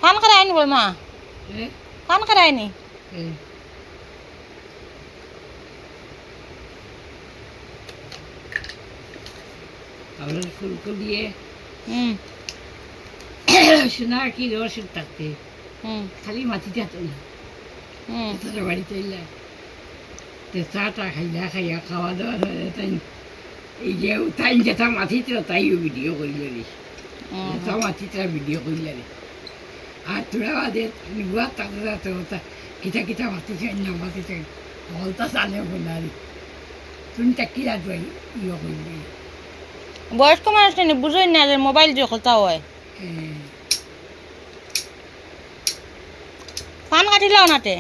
কান করে আইনি বল মা কান করে আইনি আমরা ফুলকো দিয়ে শোনা কি রসুন থাকতে খালি মাটিতে হাতো না তারা বাড়িতে এলাম চাটা খাইয়া খাওয়া দাওয়া তাই এই যে তাই যেটা মাটিতে তাইও ভিডিও করিলে রে যেটা মাটিতে ভিডিও করিলে রে আর তোরা বাদে গুয়া তাতে কিতা কিতা মাতিছে না মাতিছে বলতা জানে বলা রে তুমি তাকি রাখবে ইয়ে করবে বয়স্ক মানুষ নেই বুঝোই না যে মোবাইল যে কথা হয় কান কাটিলাও নাতে